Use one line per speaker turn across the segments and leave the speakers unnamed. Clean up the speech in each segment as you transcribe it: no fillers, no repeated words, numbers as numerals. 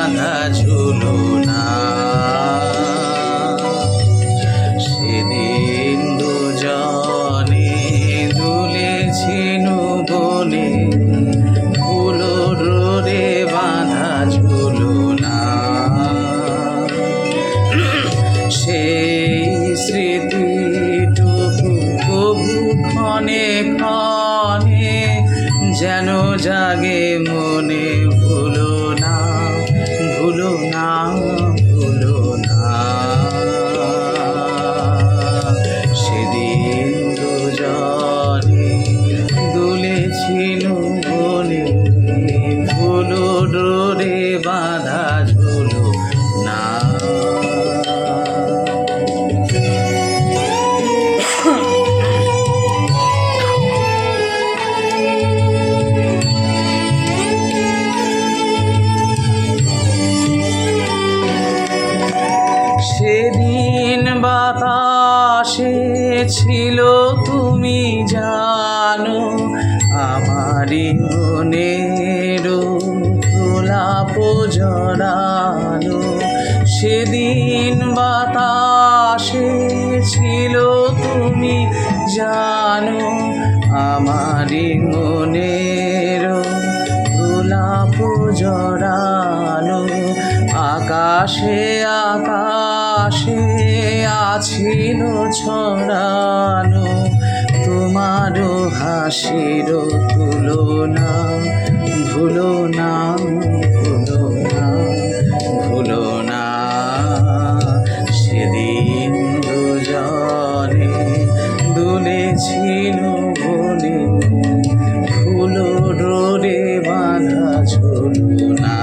বাঁধা ঝুলনা। সেদিন দুজনে দুলেছিল বনে, ফুলোর রে বাঁধা ঝুলনা। সেই স্মৃতিটুকু কবু ক্ষণে ক্ষণে যেন জাগে মনে। ভুলো না, ভুলো না, ভুলো না। সেদিন দুজনে দুলেছিল বনে, ফুলোর রে বাঁধা ঝুলনা। সেদিন বাতাসে ছিল তুমি জানো, আমারই মনের গোলাপ জড়ানো। সেদিন বাতাসে ছিল তুমি জানো, আমারই মনের গোলাপ জড়ানো। আকাশে আকাশে আছিল ছড়ানো, তোমারও হাসির তুলনা। ভুলো না, ভুলো না, ভুলো না। সেদিন দুজনে দুলেছিল বনে, ফুলোর রে বাঁধা ঝুলনা।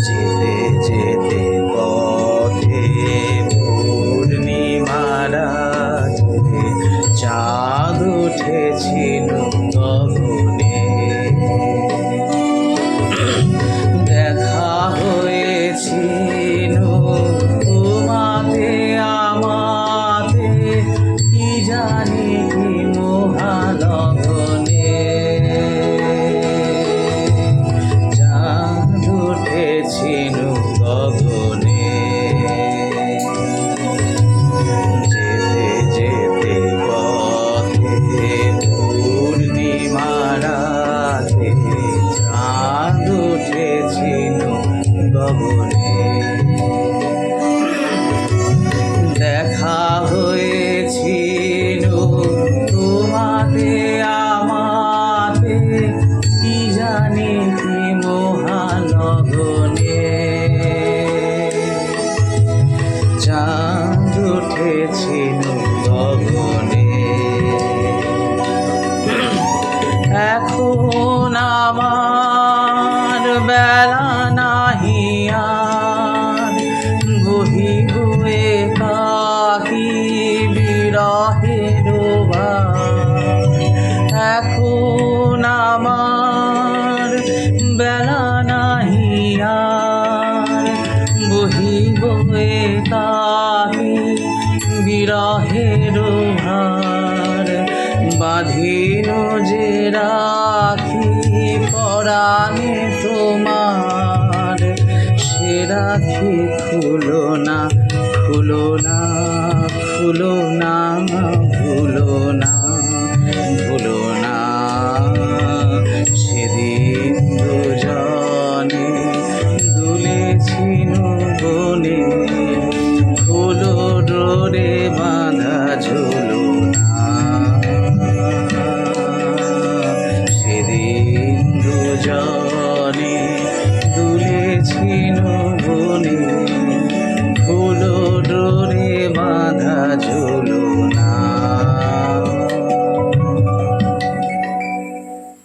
যেতে যেতে পথে পূর্ণিমার রাতে চাঁদ উঠেছিল গগনে। দেখা হয়েছিল তোমাতে আমাতে, কি জানি কি মহালগনে। চাঁদ উঠেছিল গগনে। যেতে যেতে পথে পূর্ণিমার রাতে চাঁদ উঠেছিল গগনে। দেখা হয়েছিল তোমাতে আমাতে, কি জানি কি মহালগনে। চাঁদ উঠেছিল গগনে। এখন আমার বেলা নাহি আর, বহিব একাকী বিরহের ভার। এখন আমার বেলা নাহি আর, বহিব একাকী বিরহের ভার। বাঁধিল যে রাখি পরাণে তোমার, সে রাখি খুলো না, খুলো না, খুলো না, ভুলো না, ভুলো না। সেদিন দুজনে দুলেছিল বনে, ফুলোর রে বাঁধা ঝুলনা। সেদিন দুজনে দুলেছিল